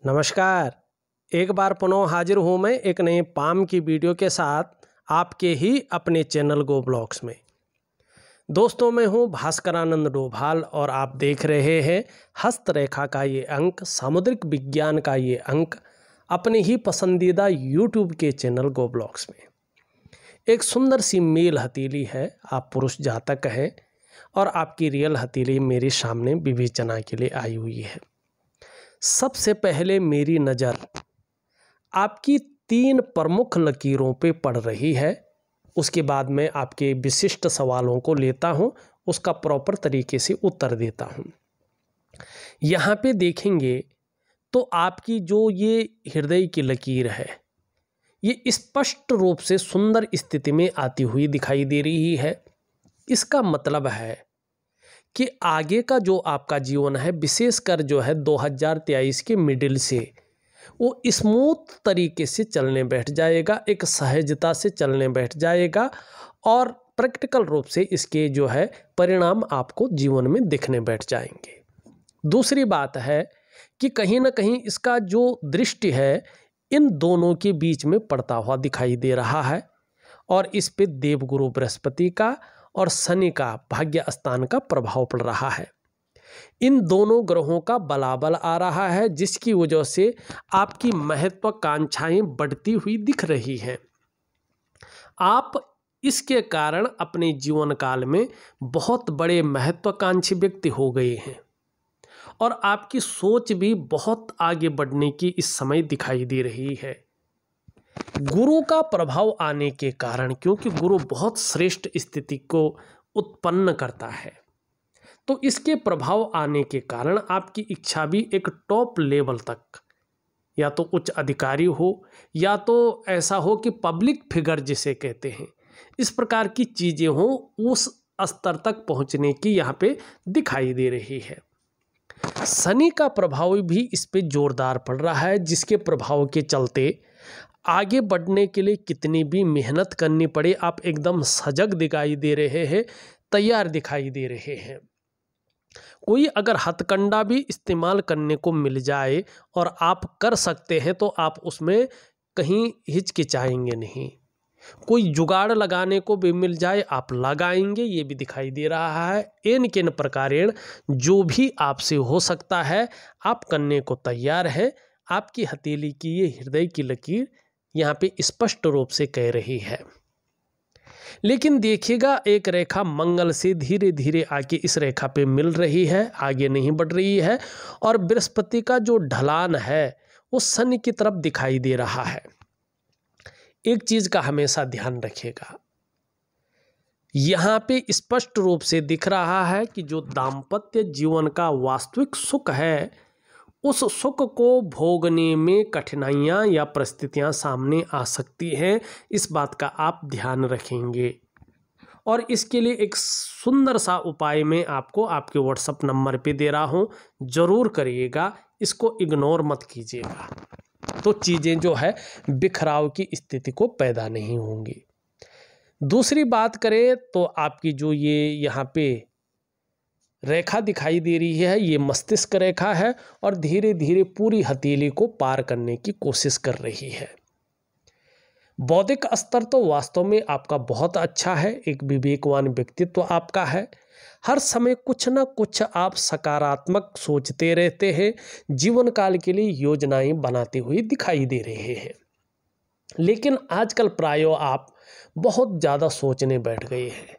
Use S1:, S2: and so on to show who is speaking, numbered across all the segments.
S1: नमस्कार। एक बार पुनः हाजिर हूँ मैं एक नए पाम की वीडियो के साथ आपके ही अपने चैनल गो ब्लॉग्स में। दोस्तों, मैं हूँ भास्करानंद डोभाल और आप देख रहे हैं हस्तरेखा का ये अंक, सामुद्रिक विज्ञान का ये अंक अपने ही पसंदीदा यूट्यूब के चैनल गो ब्लॉग्स में। एक सुंदर सी मेल हथेली है, आप पुरुष जातक हैं और आपकी रियल हथेली मेरे सामने विवेचना के लिए आई हुई है। सबसे पहले मेरी नज़र आपकी 3 प्रमुख लकीरों पे पड़ रही है। उसके बाद मैं आपके विशिष्ट सवालों को लेता हूं, उसका प्रॉपर तरीके से उत्तर देता हूं। यहाँ पे देखेंगे तो आपकी जो ये हृदय की लकीर है, ये स्पष्ट रूप से सुंदर स्थिति में आती हुई दिखाई दे रही है। इसका मतलब है कि आगे का जो आपका जीवन है, विशेषकर जो है 2023 के मिडिल से, वो स्मूथ तरीके से चलने बैठ जाएगा, एक सहजता से चलने बैठ जाएगा और प्रैक्टिकल रूप से इसके जो है परिणाम आपको जीवन में दिखने बैठ जाएंगे। दूसरी बात है कि कहीं ना कहीं इसका जो दृष्टि है इन दोनों के बीच में पड़ता हुआ दिखाई दे रहा है और इस पे देवगुरु बृहस्पति का और शनि का भाग्य स्थान का प्रभाव पड़ रहा है। इन दोनों ग्रहों का बलाबल आ रहा है, जिसकी वजह से आपकी महत्वाकांक्षाएं बढ़ती हुई दिख रही हैं। आप इसके कारण अपने जीवन काल में बहुत बड़े महत्वाकांक्षी व्यक्ति हो गए हैं और आपकी सोच भी बहुत आगे बढ़ने की इस समय दिखाई दे रही है। गुरु का प्रभाव आने के कारण, क्योंकि गुरु बहुत श्रेष्ठ स्थिति को उत्पन्न करता है, तो इसके प्रभाव आने के कारण आपकी इच्छा भी एक टॉप लेवल तक, या तो उच्च अधिकारी हो या तो ऐसा हो कि पब्लिक फिगर जिसे कहते हैं, इस प्रकार की चीज़ें हो, उस स्तर तक पहुंचने की यहाँ पे दिखाई दे रही है। शनि का प्रभाव भी इस पे जोरदार पड़ रहा है, जिसके प्रभाव के चलते आगे बढ़ने के लिए कितनी भी मेहनत करनी पड़े, आप एकदम सजग दिखाई दे रहे हैं, तैयार दिखाई दे रहे हैं। कोई अगर हथकंडा भी इस्तेमाल करने को मिल जाए और आप कर सकते हैं तो आप उसमें कहीं हिचकिचाएंगे नहीं। कोई जुगाड़ लगाने को भी मिल जाए आप लगाएंगे, ये भी दिखाई दे रहा है। इन किन प्रकारेण जो भी आपसे हो सकता है आप करने को तैयार हैं। आपकी हथेली की ये हृदय की लकीर यहाँ पे स्पष्ट रूप से कह रही है। लेकिन देखिएगा, एक रेखा मंगल से धीरे धीरे आके इस रेखा पे मिल रही है, आगे नहीं बढ़ रही है और बृहस्पति का जो ढलान है वो शनि की तरफ दिखाई दे रहा है। एक चीज का हमेशा ध्यान रखिएगा, यहाँ पे स्पष्ट रूप से दिख रहा है कि जो दाम्पत्य जीवन का वास्तविक सुख है, उस सुख को भोगने में कठिनाइयाँ या परिस्थितियाँ सामने आ सकती हैं। इस बात का आप ध्यान रखेंगे और इसके लिए एक सुंदर सा उपाय मैं आपको आपके व्हाट्सएप नंबर पे दे रहा हूँ, ज़रूर करिएगा, इसको इग्नोर मत कीजिएगा, तो चीज़ें जो है बिखराव की स्थिति को पैदा नहीं होंगी। दूसरी बात करें तो आपकी जो ये यहाँ पे रेखा दिखाई दे रही है, ये मस्तिष्क रेखा है और धीरे धीरे पूरी हथेली को पार करने की कोशिश कर रही है। बौद्धिक स्तर तो वास्तव में आपका बहुत अच्छा है, एक विवेकवान व्यक्तित्व आपका है। हर समय कुछ ना कुछ आप सकारात्मक सोचते रहते हैं, जीवन काल के लिए योजनाएं बनाते हुए दिखाई दे रहे हैं। लेकिन आजकल प्रायों आप बहुत ज़्यादा सोचने बैठ गए हैं।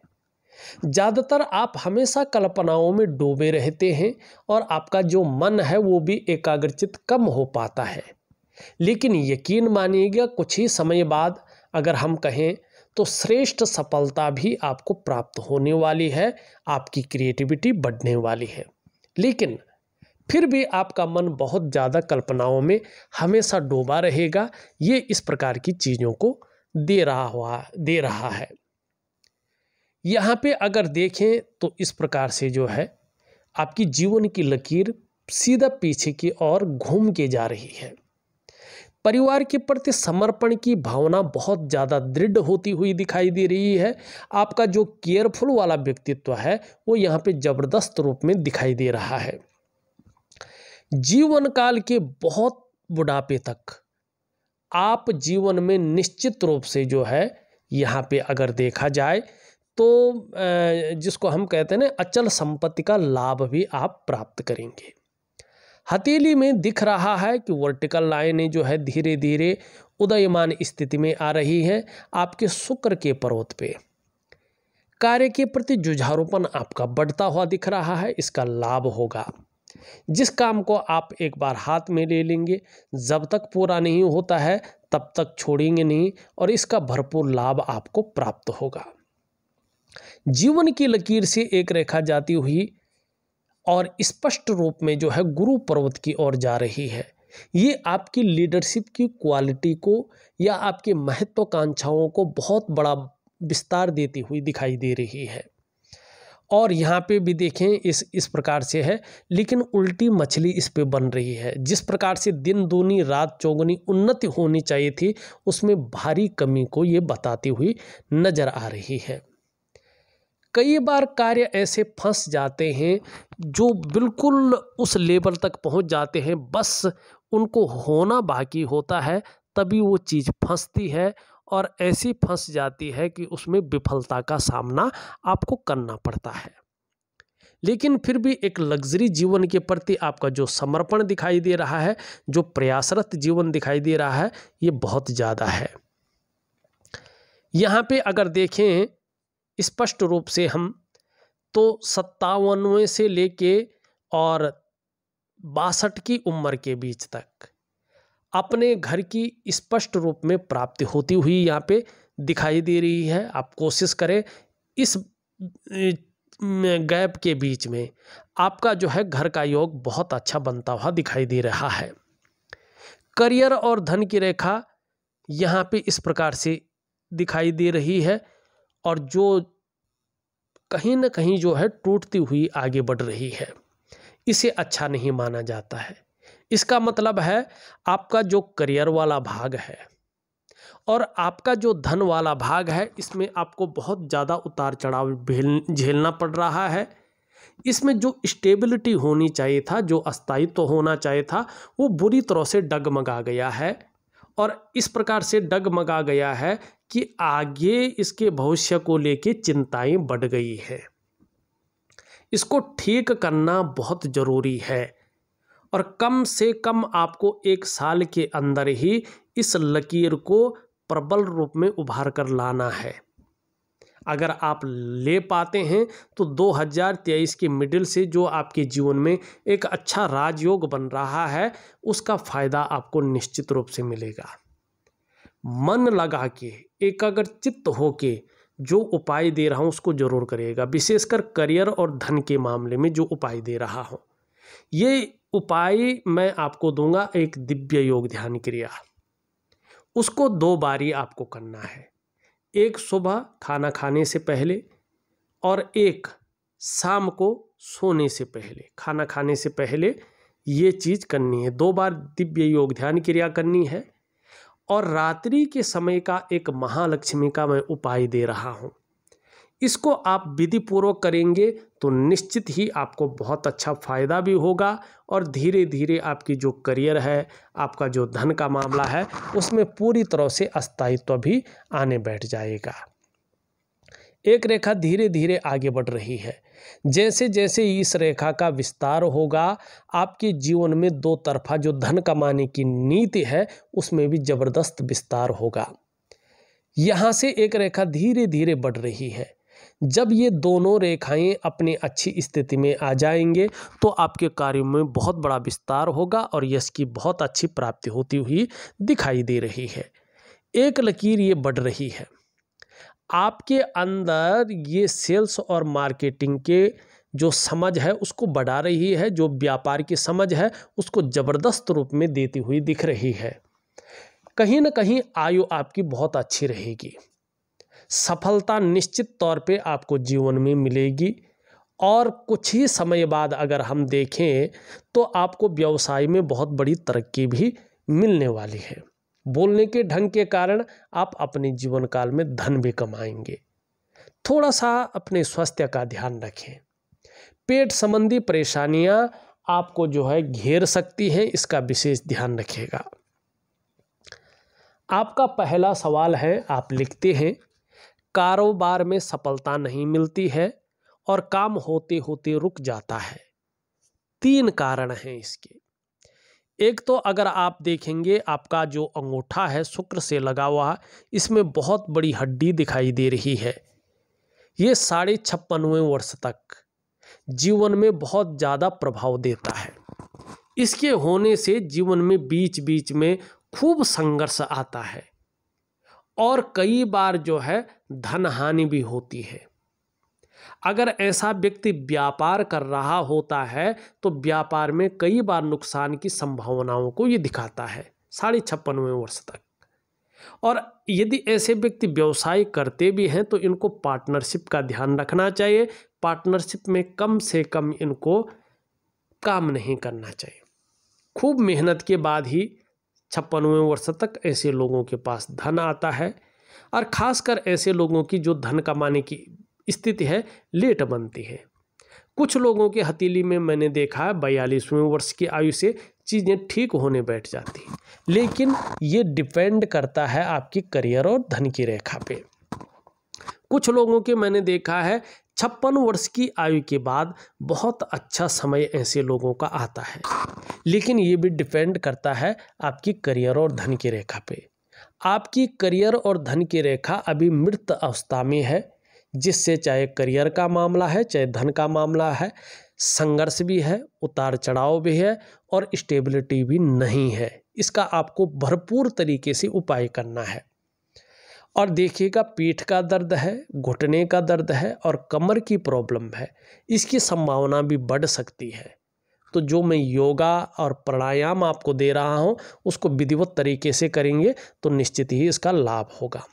S1: ज़्यादातर आप हमेशा कल्पनाओं में डूबे रहते हैं और आपका जो मन है वो भी एकाग्रचित कम हो पाता है। लेकिन यकीन मानिएगा, कुछ ही समय बाद अगर हम कहें तो श्रेष्ठ सफलता भी आपको प्राप्त होने वाली है, आपकी क्रिएटिविटी बढ़ने वाली है। लेकिन फिर भी आपका मन बहुत ज़्यादा कल्पनाओं में हमेशा डूबा रहेगा, ये इस प्रकार की चीज़ों को दे रहा है। यहाँ पे अगर देखें तो इस प्रकार से जो है आपकी जीवन की लकीर सीधा पीछे की ओर घूम के जा रही है। परिवार के प्रति समर्पण की भावना बहुत ज़्यादा दृढ़ होती हुई दिखाई दे रही है। आपका जो केयरफुल वाला व्यक्तित्व है वो यहाँ पे जबरदस्त रूप में दिखाई दे रहा है। जीवन काल के बहुत बुढ़ापे तक आप जीवन में निश्चित रूप से जो है यहाँ पे अगर देखा जाए तो जिसको हम कहते हैं ना अचल संपत्ति का लाभ भी आप प्राप्त करेंगे। हथेली में दिख रहा है कि वर्टिकल लाइनें जो है धीरे धीरे उदयमान स्थिति में आ रही है आपके शुक्र के पर्वत पे। कार्य के प्रति जुझारूपन आपका बढ़ता हुआ दिख रहा है, इसका लाभ होगा। जिस काम को आप एक बार हाथ में ले लेंगे, जब तक पूरा नहीं होता है तब तक छोड़ेंगे नहीं और इसका भरपूर लाभ आपको प्राप्त होगा। जीवन की लकीर से एक रेखा जाती हुई और स्पष्ट रूप में जो है गुरु पर्वत की ओर जा रही है। ये आपकी लीडरशिप की क्वालिटी को या आपकी महत्वाकांक्षाओं को बहुत बड़ा विस्तार देती हुई दिखाई दे रही है। और यहाँ पे भी देखें इस प्रकार से है, लेकिन उल्टी मछली इस पे बन रही है। जिस प्रकार से दिन दूनी रात चौगुनी उन्नति होनी चाहिए थी, उसमें भारी कमी को ये बताती हुई नजर आ रही है। कई बार कार्य ऐसे फंस जाते हैं जो बिल्कुल उस लेवल तक पहुंच जाते हैं, बस उनको होना बाकी होता है, तभी वो चीज़ फंसती है और ऐसी फंस जाती है कि उसमें विफलता का सामना आपको करना पड़ता है। लेकिन फिर भी एक लग्जरी जीवन के प्रति आपका जो समर्पण दिखाई दे रहा है, जो प्रयासरत जीवन दिखाई दे रहा है, ये बहुत ज़्यादा है। यहाँ पे अगर देखें स्पष्ट रूप से हम तो 57वें से लेके और 62 की उम्र के बीच तक अपने घर की स्पष्ट रूप में प्राप्ति होती हुई यहाँ पे दिखाई दे रही है। आप कोशिश करें इस गैप के बीच में आपका जो है घर का योग बहुत अच्छा बनता हुआ दिखाई दे रहा है। करियर और धन की रेखा यहाँ पे इस प्रकार से दिखाई दे रही है और जो कहीं ना कहीं जो है टूटती हुई आगे बढ़ रही है। इसे अच्छा नहीं माना जाता है। इसका मतलब है आपका जो करियर वाला भाग है और आपका जो धन वाला भाग है, इसमें आपको बहुत ज़्यादा उतार चढ़ाव झेलना पड़ रहा है। इसमें जो स्टेबिलिटी होनी चाहिए था, जो अस्थायित्व होना चाहिए था, वो बुरी तरह से डगमगा गया है और इस प्रकार से डगमगा गया है कि आगे इसके भविष्य को लेके चिंताएं बढ़ गई है। इसको ठीक करना बहुत ज़रूरी है और कम से कम आपको 1 साल के अंदर ही इस लकीर को प्रबल रूप में उभार कर लाना है। अगर आप ले पाते हैं तो 2023 के मिडिल से जो आपके जीवन में एक अच्छा राजयोग बन रहा है, उसका फायदा आपको निश्चित रूप से मिलेगा। मन लगा के एकाग्रचित्त होके जो उपाय दे रहा हूँ उसको जरूर करिएगा। विशेषकर करियर और धन के मामले में जो उपाय दे रहा हूँ, ये उपाय मैं आपको दूंगा एक दिव्य योग ध्यान क्रिया। उसको 2 बारी आपको करना है, एक सुबह खाना खाने से पहले और एक शाम को सोने से पहले। खाना खाने से पहले ये चीज़ करनी है, 2 बार दिव्य योग ध्यान क्रिया करनी है। और रात्रि के समय का एक महालक्ष्मी का मैं उपाय दे रहा हूँ, इसको आप विधि पूर्वक करेंगे तो निश्चित ही आपको बहुत अच्छा फायदा भी होगा और धीरे धीरे आपकी जो करियर है, आपका जो धन का मामला है, उसमें पूरी तरह से अस्थायित्व भी आने बैठ जाएगा। एक रेखा धीरे धीरे आगे बढ़ रही है। जैसे जैसे इस रेखा का विस्तार होगा, आपके जीवन में 2 तरफा जो धन कमाने की नीति है, उसमें भी जबरदस्त विस्तार होगा। यहाँ से एक रेखा धीरे धीरे बढ़ रही है। जब ये दोनों रेखाएं अपनी अच्छी स्थिति में आ जाएंगे तो आपके कार्यों में बहुत बड़ा विस्तार होगा और यश की बहुत अच्छी प्राप्ति होती हुई दिखाई दे रही है। एक लकीर ये बढ़ रही है, आपके अंदर ये सेल्स और मार्केटिंग के जो समझ है उसको बढ़ा रही है, जो व्यापार की समझ है उसको ज़बरदस्त रूप में देती हुई दिख रही है। कहीं ना कहीं आयु आपकी बहुत अच्छी रहेगी, सफलता निश्चित तौर पे आपको जीवन में मिलेगी और कुछ ही समय बाद अगर हम देखें तो आपको व्यवसाय में बहुत बड़ी तरक्की भी मिलने वाली है। बोलने के ढंग के कारण आप अपने जीवन काल में धन भी कमाएंगे। थोड़ा सा अपने स्वास्थ्य का ध्यान रखें। पेट संबंधी परेशानियां आपको जो है घेर सकती हैं, इसका विशेष ध्यान रखिएगा। आपका पहला सवाल है, आप लिखते हैं कारोबार में सफलता नहीं मिलती है और काम होते होते रुक जाता है। 3 कारण हैं इसके। एक तो अगर आप देखेंगे आपका जो अंगूठा है शुक्र से लगा हुआ, इसमें बहुत बड़ी हड्डी दिखाई दे रही है। ये 56.5वें वर्ष तक जीवन में बहुत ज़्यादा प्रभाव देता है। इसके होने से जीवन में बीच बीच में खूब संघर्ष आता है और कई बार जो है धन हानि भी होती है। अगर ऐसा व्यक्ति व्यापार कर रहा होता है तो व्यापार में कई बार नुकसान की संभावनाओं को ये दिखाता है 56.5वें वर्ष तक। और यदि ऐसे व्यक्ति व्यवसाय करते भी हैं तो इनको पार्टनरशिप का ध्यान रखना चाहिए। पार्टनरशिप में कम से कम इनको काम नहीं करना चाहिए। खूब मेहनत के बाद ही 56वें वर्ष तक ऐसे लोगों के पास धन आता है और ख़ासकर ऐसे लोगों की जो धन कमाने की स्थिति है लेट बनती है। कुछ लोगों के हथेली में मैंने देखा है 42वें वर्ष की आयु से चीज़ें ठीक होने बैठ जाती हैं, लेकिन ये डिपेंड करता है आपकी करियर और धन की रेखा पे। कुछ लोगों के मैंने देखा है 56 वर्ष की आयु के बाद बहुत अच्छा समय ऐसे लोगों का आता है, लेकिन ये भी डिपेंड करता है आपकी करियर और धन की रेखा पे। आपकी करियर और धन की रेखा अभी मृत अवस्था में है, जिससे चाहे करियर का मामला है चाहे धन का मामला है, संघर्ष भी है, उतार चढ़ाव भी है और स्टेबिलिटी भी नहीं है। इसका आपको भरपूर तरीके से उपाय करना है। और देखिएगा पीठ का दर्द है, घुटने का दर्द है और कमर की प्रॉब्लम है, इसकी संभावना भी बढ़ सकती है। तो जो मैं योगा और प्राणायाम आपको दे रहा हूँ उसको विधिवत तरीके से करेंगे तो निश्चित ही इसका लाभ होगा।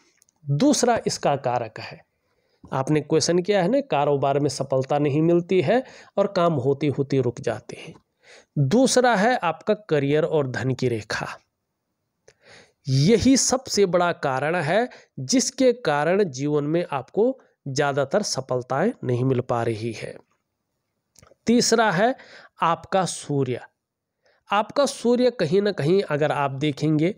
S1: दूसरा इसका कारक है, आपने क्वेश्चन किया है ना, कारोबार में सफलता नहीं मिलती है और काम होते होते रुक जाते हैं। दूसरा है आपका करियर और धन की रेखा। यही सबसे बड़ा कारण है जिसके कारण जीवन में आपको ज़्यादातर सफलताएं नहीं मिल पा रही है। तीसरा है आपका सूर्य। आपका सूर्य कहीं ना कहीं अगर आप देखेंगे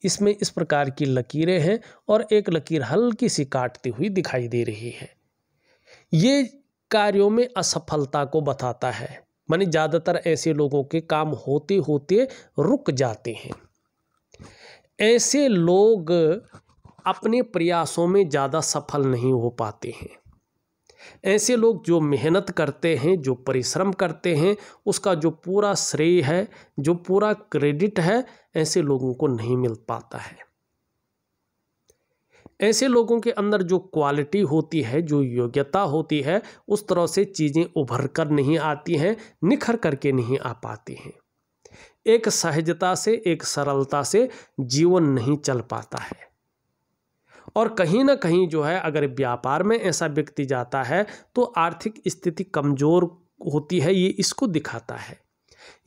S1: इसमें इस प्रकार की लकीरें हैं और एक लकीर हल्की सी काटती हुई दिखाई दे रही है। ये कार्यों में असफलता को बताता है, माने ज़्यादातर ऐसे लोगों के काम होते होते रुक जाते हैं। ऐसे लोग अपने प्रयासों में ज़्यादा सफल नहीं हो पाते हैं। ऐसे लोग जो मेहनत करते हैं, जो परिश्रम करते हैं, उसका जो पूरा श्रेय है, जो पूरा क्रेडिट है, ऐसे लोगों को नहीं मिल पाता है। ऐसे लोगों के अंदर जो क्वालिटी होती है, जो योग्यता होती है, उस तरह से चीज़ें उभर कर नहीं आती हैं, निखर करके नहीं आ पाती हैं। एक सहजता से, एक सरलता से जीवन नहीं चल पाता है। और कहीं ना कहीं जो है अगर व्यापार में ऐसा व्यक्ति जाता है तो आर्थिक स्थिति कमज़ोर होती है, ये इसको दिखाता है।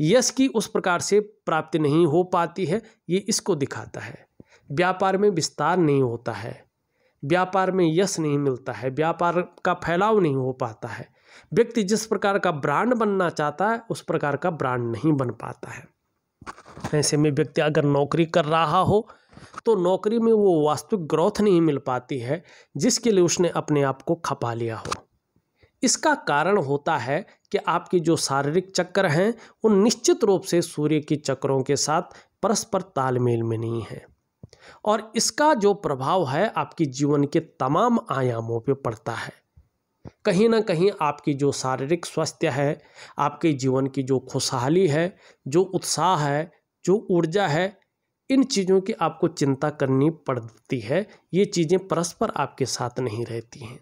S1: यश की उस प्रकार से प्राप्ति नहीं हो पाती है, ये इसको दिखाता है। व्यापार में विस्तार नहीं होता है, व्यापार में यश नहीं मिलता है, व्यापार का फैलाव नहीं हो पाता है। व्यक्ति जिस प्रकार का ब्रांड बनना चाहता है उस प्रकार का ब्रांड नहीं बन पाता है। ऐसे में व्यक्ति अगर नौकरी कर रहा हो तो नौकरी में वो वास्तविक ग्रोथ नहीं मिल पाती है जिसके लिए उसने अपने आप को खपा लिया हो। इसका कारण होता है कि आपके जो शारीरिक चक्र हैं वो निश्चित रूप से सूर्य के चक्रों के साथ परस्पर तालमेल में नहीं है और इसका जो प्रभाव है आपके जीवन के तमाम आयामों पे पड़ता है। कहीं ना कहीं आपकी जो शारीरिक स्वास्थ्य है, आपके जीवन की जो खुशहाली है, जो उत्साह है, जो ऊर्जा है, इन चीज़ों की आपको चिंता करनी पड़ती है। ये चीज़ें परस्पर आपके साथ नहीं रहती हैं।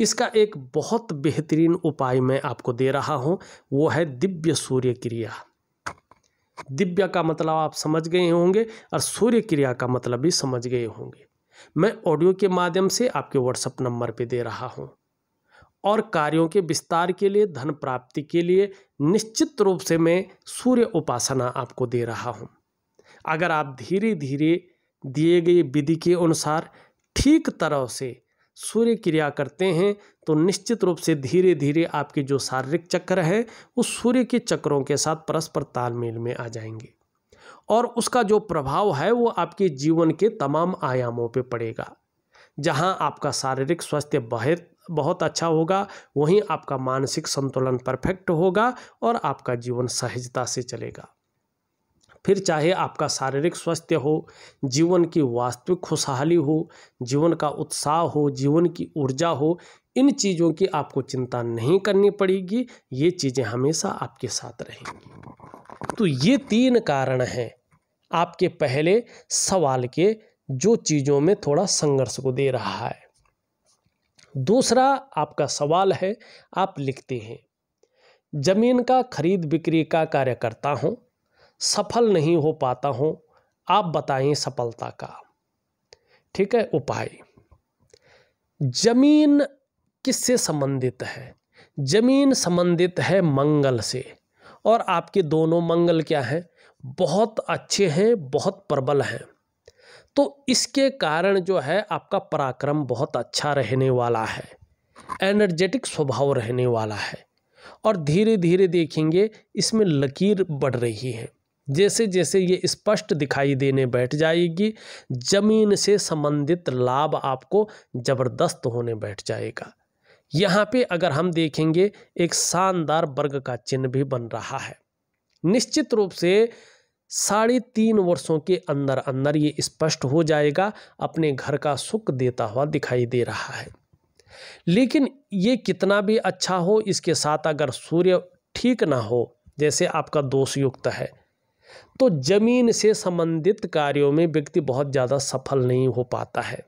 S1: इसका एक बहुत बेहतरीन उपाय मैं आपको दे रहा हूँ, वो है दिव्य सूर्य क्रिया। दिव्य का मतलब आप समझ गए होंगे और सूर्य क्रिया का मतलब भी समझ गए होंगे। मैं ऑडियो के माध्यम से आपके व्हाट्सएप नंबर पे दे रहा हूँ और कार्यों के विस्तार के लिए, धन प्राप्ति के लिए निश्चित रूप से मैं सूर्य उपासना आपको दे रहा हूँ। अगर आप धीरे धीरे दिए गए विधि के अनुसार ठीक तरह से सूर्य क्रिया करते हैं तो निश्चित रूप से धीरे धीरे आपके जो शारीरिक चक्र हैं वो सूर्य के चक्रों के साथ परस्पर तालमेल में आ जाएंगे और उसका जो प्रभाव है वो आपके जीवन के तमाम आयामों पे पड़ेगा। जहां आपका शारीरिक स्वास्थ्य बहुत अच्छा होगा, वहीं आपका मानसिक संतुलन परफेक्ट होगा और आपका जीवन सहजता से चलेगा। फिर चाहे आपका शारीरिक स्वास्थ्य हो, जीवन की वास्तविक खुशहाली हो, जीवन का उत्साह हो, जीवन की ऊर्जा हो, इन चीज़ों की आपको चिंता नहीं करनी पड़ेगी। ये चीज़ें हमेशा आपके साथ रहेंगी। तो ये 3 कारण हैं आपके पहले सवाल के, जो चीज़ों में थोड़ा संघर्ष को दे रहा है। दूसरा आपका सवाल है, आप लिखते हैं, जमीन का खरीद बिक्री का कार्य करता हूँ, सफल नहीं हो पाता हूँ, आप बताएं सफलता का। ठीक है, उपाय। जमीन किससे संबंधित है? जमीन संबंधित है मंगल से, और आपके दोनों मंगल क्या हैं? बहुत अच्छे हैं, बहुत प्रबल हैं। तो इसके कारण जो है आपका पराक्रम बहुत अच्छा रहने वाला है, एनर्जेटिक स्वभाव रहने वाला है, और धीरे धीरे देखेंगे इसमें लकीर बढ़ रही है। जैसे जैसे ये स्पष्ट दिखाई देने बैठ जाएगी, जमीन से संबंधित लाभ आपको जबरदस्त होने बैठ जाएगा। यहाँ पे अगर हम देखेंगे एक शानदार वर्ग का चिन्ह भी बन रहा है। निश्चित रूप से 3.5 वर्षों के अंदर अंदर ये स्पष्ट हो जाएगा, अपने घर का सुख देता हुआ दिखाई दे रहा है। लेकिन ये कितना भी अच्छा हो, इसके साथ अगर सूर्य ठीक ना हो, जैसे आपका दोष युक्त है, तो जमीन से संबंधित कार्यों में व्यक्ति बहुत ज़्यादा सफल नहीं हो पाता है।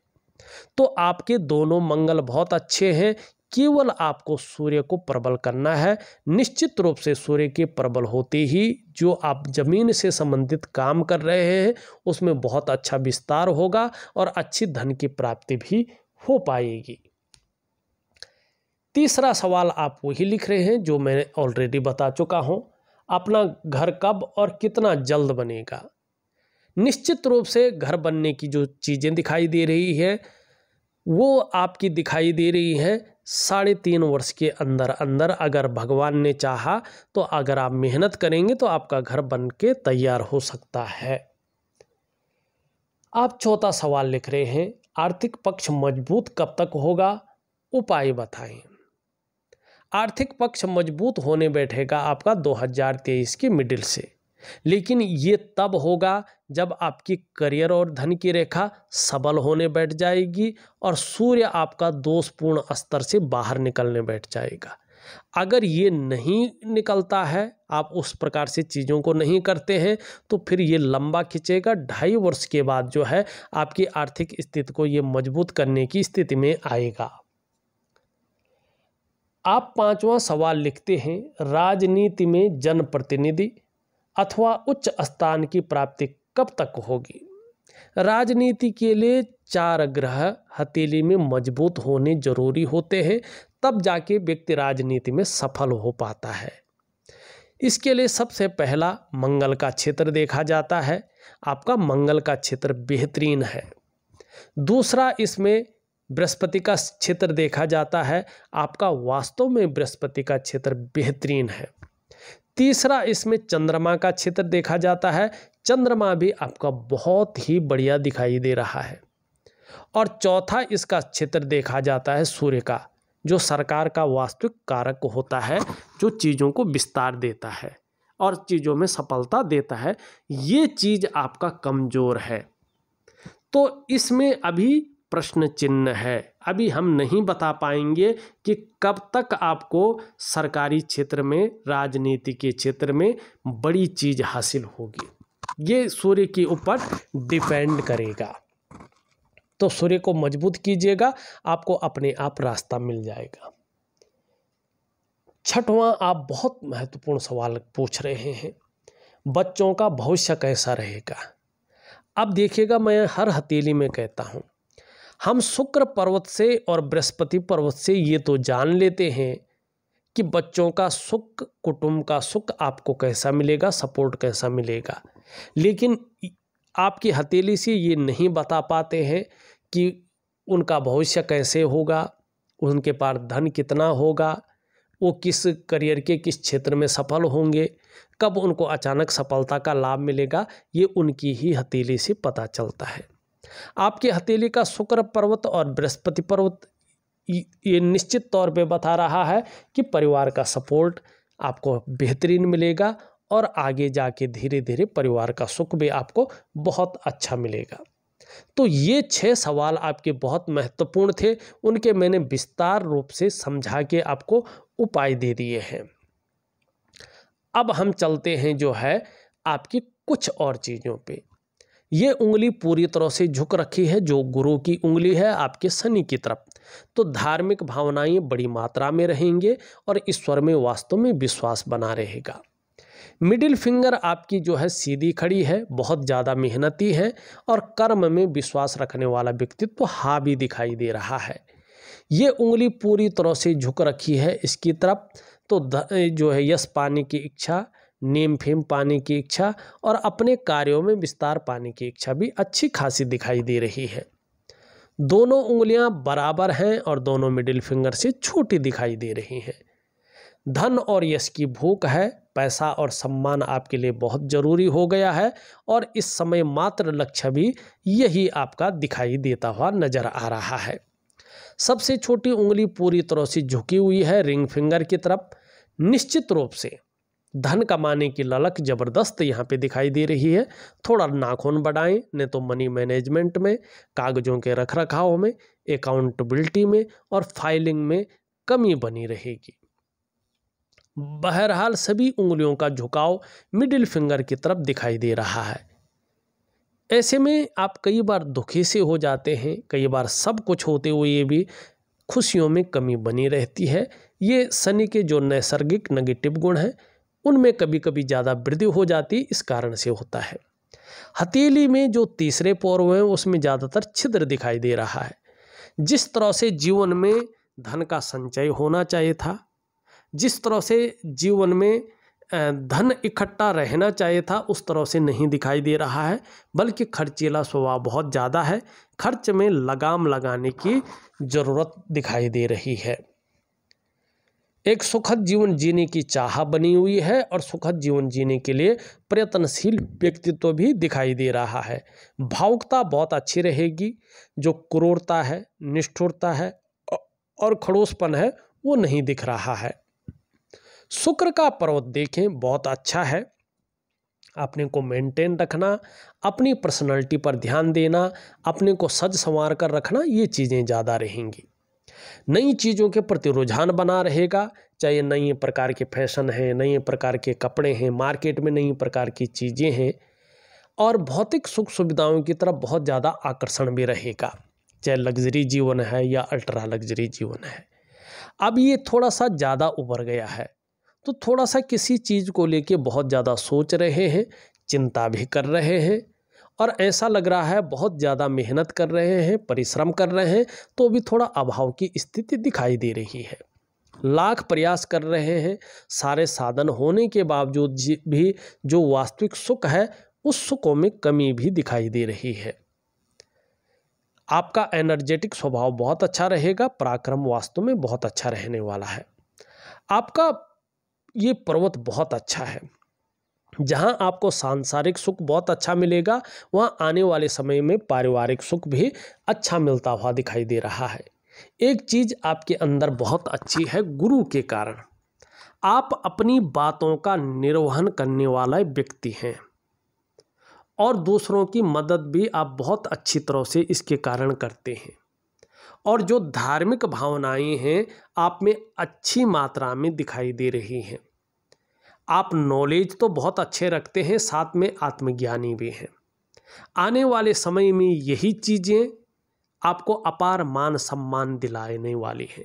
S1: तो आपके दोनों मंगल बहुत अच्छे हैं, केवल आपको सूर्य को प्रबल करना है। निश्चित रूप से सूर्य के प्रबल होते ही जो आप जमीन से संबंधित काम कर रहे हैं उसमें बहुत अच्छा विस्तार होगा और अच्छी धन की प्राप्ति भी हो पाएगी। तीसरा सवाल आप वही लिख रहे हैं जो मैं ऑलरेडी बता चुका हूं, अपना घर कब और कितना जल्द बनेगा। निश्चित रूप से घर बनने की जो चीज़ें दिखाई दे रही है वो आपकी दिखाई दे रही है 3.5 वर्ष के अंदर अंदर। अगर भगवान ने चाहा तो अगर आप मेहनत करेंगे तो आपका घर बन के तैयार हो सकता है। आप चौथा सवाल लिख रहे हैं, आर्थिक पक्ष मजबूत कब तक होगा, उपाय बताएं। आर्थिक पक्ष मजबूत होने बैठेगा आपका 2023 के मिडिल से, लेकिन ये तब होगा जब आपकी करियर और धन की रेखा सबल होने बैठ जाएगी और सूर्य आपका दोषपूर्ण स्तर से बाहर निकलने बैठ जाएगा। अगर ये नहीं निकलता है, आप उस प्रकार से चीज़ों को नहीं करते हैं, तो फिर ये लंबा खिंचेगा। 2.5 वर्ष के बाद जो है आपकी आर्थिक स्थिति को ये मजबूत करने की स्थिति में आएगा। आप 5वां सवाल लिखते हैं, राजनीति में जनप्रतिनिधि अथवा उच्च स्थान की प्राप्ति कब तक होगी। राजनीति के लिए 4 ग्रह हथेली में मजबूत होने जरूरी होते हैं, तब जाके व्यक्ति राजनीति में सफल हो पाता है। इसके लिए सबसे पहला मंगल का क्षेत्र देखा जाता है, आपका मंगल का क्षेत्र बेहतरीन है। दूसरा इसमें बृहस्पति का क्षेत्र देखा जाता है, आपका वास्तव में बृहस्पति का क्षेत्र बेहतरीन है। तीसरा इसमें चंद्रमा का क्षेत्र देखा जाता है, चंद्रमा भी आपका बहुत ही बढ़िया दिखाई दे रहा है। और चौथा इसका क्षेत्र देखा जाता है सूर्य का, जो सरकार का वास्तविक कारक होता है, जो चीज़ों को विस्तार देता है और चीज़ों में सफलता देता है। ये चीज़ आपका कमज़ोर है, तो इसमें अभी प्रश्न चिन्ह है। अभी हम नहीं बता पाएंगे कि कब तक आपको सरकारी क्षेत्र में, राजनीति के क्षेत्र में बड़ी चीज़ हासिल होगी। ये सूर्य के ऊपर डिपेंड करेगा। तो सूर्य को मजबूत कीजिएगा, आपको अपने आप रास्ता मिल जाएगा। 6वां आप बहुत महत्वपूर्ण सवाल पूछ रहे हैं, बच्चों का भविष्य कैसा रहेगा। अब देखिएगा, मैं हर हथेली में कहता हूँ, हम शुक्र पर्वत से और बृहस्पति पर्वत से ये तो जान लेते हैं कि बच्चों का सुख, कुटुंब का सुख आपको कैसा मिलेगा, सपोर्ट कैसा मिलेगा, लेकिन आपकी हथेली से ये नहीं बता पाते हैं कि उनका भविष्य कैसे होगा, उनके पास धन कितना होगा, वो किस करियर के किस क्षेत्र में सफल होंगे, कब उनको अचानक सफलता का लाभ मिलेगा, ये उनकी ही हथेली से पता चलता है। आपकी हथेली का शुक्र पर्वत और बृहस्पति पर्वत ये निश्चित तौर पे बता रहा है कि परिवार का सपोर्ट आपको बेहतरीन मिलेगा और आगे जाके धीरे धीरे परिवार का सुख भी आपको बहुत अच्छा मिलेगा। तो ये 6 सवाल आपके बहुत महत्वपूर्ण थे, उनके मैंने विस्तार रूप से समझा के आपको उपाय दे दिए हैं। अब हम चलते हैं जो है आपकी कुछ और चीज़ों पे। ये उंगली पूरी तरह से झुक रखी है, जो गुरु की उंगली है आपके शनि की तरफ, तो धार्मिक भावनाएं बड़ी मात्रा में रहेंगे और ईश्वर में वास्तव में विश्वास बना रहेगा। मिडिल फिंगर आपकी जो है सीधी खड़ी है, बहुत ज़्यादा मेहनती है और कर्म में विश्वास रखने वाला व्यक्तित्व हावी दिखाई दे रहा है। ये उंगली पूरी तरह से झुक रखी है इसकी तरफ, तो जो है यश पाने की इच्छा, नेम फेम पाने की इच्छा और अपने कार्यों में विस्तार पाने की इच्छा भी अच्छी खासी दिखाई दे रही है। दोनों उंगलियां बराबर हैं और दोनों मिडिल फिंगर से छोटी दिखाई दे रही हैं। धन और यश की भूख है, पैसा और सम्मान आपके लिए बहुत जरूरी हो गया है और इस समय मात्र लक्ष्य भी यही आपका दिखाई देता हुआ नजर आ रहा है। सबसे छोटी उंगली पूरी तरह से झुकी हुई है रिंग फिंगर की तरफ। निश्चित रूप से धन कमाने की ललक जबरदस्त यहाँ पे दिखाई दे रही है। थोड़ा नाखून बढ़ाएं, नहीं तो मनी मैनेजमेंट में, कागजों के रखरखाव में, अकाउंटेबिलिटी में और फाइलिंग में कमी बनी रहेगी। बहरहाल सभी उंगलियों का झुकाव मिडिल फिंगर की तरफ दिखाई दे रहा है। ऐसे में आप कई बार दुखी से हो जाते हैं, कई बार सब कुछ होते हुए भी खुशियों में कमी बनी रहती है। ये शनि के जो नैसर्गिक नेगेटिव गुण हैं उनमें कभी कभी ज़्यादा वृद्धि हो जाती, इस कारण से होता है। हथेली में जो तीसरे पोर हैं उसमें ज़्यादातर छिद्र दिखाई दे रहा है। जिस तरह से जीवन में धन का संचय होना चाहिए था, जिस तरह से जीवन में धन इकट्ठा रहना चाहिए था, उस तरह से नहीं दिखाई दे रहा है, बल्कि खर्चीला स्वभाव बहुत ज़्यादा है। खर्च में लगाम लगाने की ज़रूरत दिखाई दे रही है। एक सुखद जीवन जीने की चाह बनी हुई है और सुखद जीवन जीने के लिए प्रयत्नशील व्यक्तित्व भी दिखाई दे रहा है। भावुकता बहुत अच्छी रहेगी। जो क्रूरता है, निष्ठुरता है और खड़ूसपन है वो नहीं दिख रहा है। शुक्र का पर्वत देखें, बहुत अच्छा है। अपने को मेंटेन रखना, अपनी पर्सनालिटी पर ध्यान देना, अपने को सज संवार कर रखना, ये चीज़ें ज़्यादा रहेंगी। नई चीज़ों के प्रति रुझान बना रहेगा, चाहे नई प्रकार के फैशन हैं, नए प्रकार के कपड़े हैं, मार्केट में नई प्रकार की चीज़ें हैं और भौतिक सुख सुविधाओं की तरफ बहुत ज़्यादा आकर्षण भी रहेगा, चाहे लग्जरी जीवन है या अल्ट्रा लग्जरी जीवन है। अब ये थोड़ा सा ज़्यादा उभर गया है, तो थोड़ा सा किसी चीज़ को लेके बहुत ज़्यादा सोच रहे हैं, चिंता भी कर रहे हैं और ऐसा लग रहा है बहुत ज़्यादा मेहनत कर रहे हैं, परिश्रम कर रहे हैं, तो भी थोड़ा अभाव की स्थिति दिखाई दे रही है। लाख प्रयास कर रहे हैं, सारे साधन होने के बावजूद भी जो वास्तविक सुख है उस सुखों में कमी भी दिखाई दे रही है। आपका एनर्जेटिक स्वभाव बहुत अच्छा रहेगा, पराक्रम वास्तव में बहुत अच्छा रहने वाला है। आपका ये पर्वत बहुत अच्छा है। जहां आपको सांसारिक सुख बहुत अच्छा मिलेगा, वहां आने वाले समय में पारिवारिक सुख भी अच्छा मिलता हुआ दिखाई दे रहा है। एक चीज़ आपके अंदर बहुत अच्छी है, गुरु के कारण आप अपनी बातों का निर्वहन करने वाला व्यक्ति हैं और दूसरों की मदद भी आप बहुत अच्छी तरह से इसके कारण करते हैं। और जो धार्मिक भावनाएं हैं आप में अच्छी मात्रा में दिखाई दे रही हैं। आप नॉलेज तो बहुत अच्छे रखते हैं, साथ में आत्मज्ञानी भी हैं। आने वाले समय में यही चीज़ें आपको अपार मान सम्मान दिलाने वाली हैं।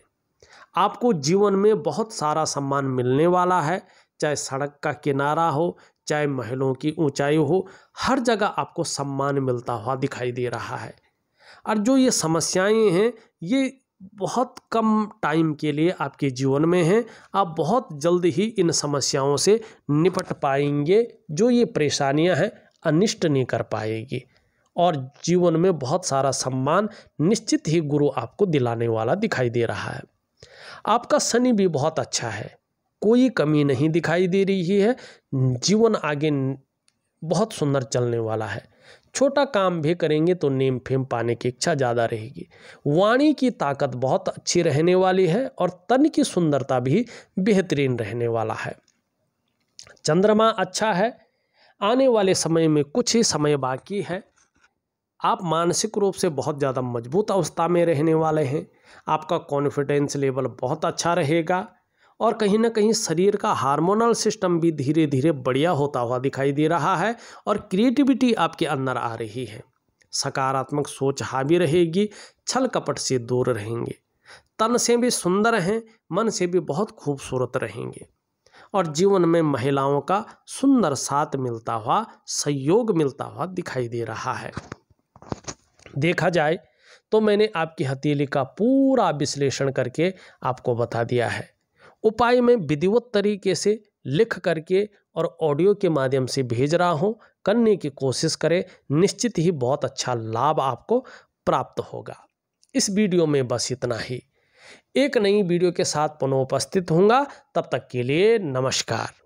S1: आपको जीवन में बहुत सारा सम्मान मिलने वाला है, चाहे सड़क का किनारा हो, चाहे महलों की ऊंचाई हो, हर जगह आपको सम्मान मिलता हुआ दिखाई दे रहा है। और जो ये समस्याएं हैं ये बहुत कम टाइम के लिए आपके जीवन में हैं। आप बहुत जल्द ही इन समस्याओं से निपट पाएंगे। जो ये परेशानियां हैं अनिष्ट नहीं कर पाएगी और जीवन में बहुत सारा सम्मान निश्चित ही गुरु आपको दिलाने वाला दिखाई दे रहा है। आपका शनि भी बहुत अच्छा है, कोई कमी नहीं दिखाई दे रही है। जीवन आगे बहुत सुंदर चलने वाला है। छोटा काम भी करेंगे तो नेम फेम पाने की इच्छा ज़्यादा रहेगी। वाणी की ताकत बहुत अच्छी रहने वाली है और तन की सुंदरता भी बेहतरीन रहने वाला है। चंद्रमा अच्छा है। आने वाले समय में कुछ ही समय बाकी है। आप मानसिक रूप से बहुत ज़्यादा मजबूत अवस्था में रहने वाले हैं। आपका कॉन्फिडेंस लेवल बहुत अच्छा रहेगा और कहीं ना कहीं शरीर का हार्मोनल सिस्टम भी धीरे धीरे बढ़िया होता हुआ दिखाई दे रहा है और क्रिएटिविटी आपके अंदर आ रही है। सकारात्मक सोच हावी रहेगी, छल कपट से दूर रहेंगे, तन से भी सुंदर हैं, मन से भी बहुत खूबसूरत रहेंगे और जीवन में महिलाओं का सुंदर साथ मिलता हुआ, सहयोग मिलता हुआ दिखाई दे रहा है। देखा जाए तो मैंने आपकी हथेली का पूरा विश्लेषण करके आपको बता दिया है। उपाय में विधिवत तरीके से लिख करके और ऑडियो के माध्यम से भेज रहा हूँ। करने की कोशिश करें, निश्चित ही बहुत अच्छा लाभ आपको प्राप्त होगा। इस वीडियो में बस इतना ही। एक नई वीडियो के साथ पुनः उपस्थित होऊंगा। तब तक के लिए नमस्कार।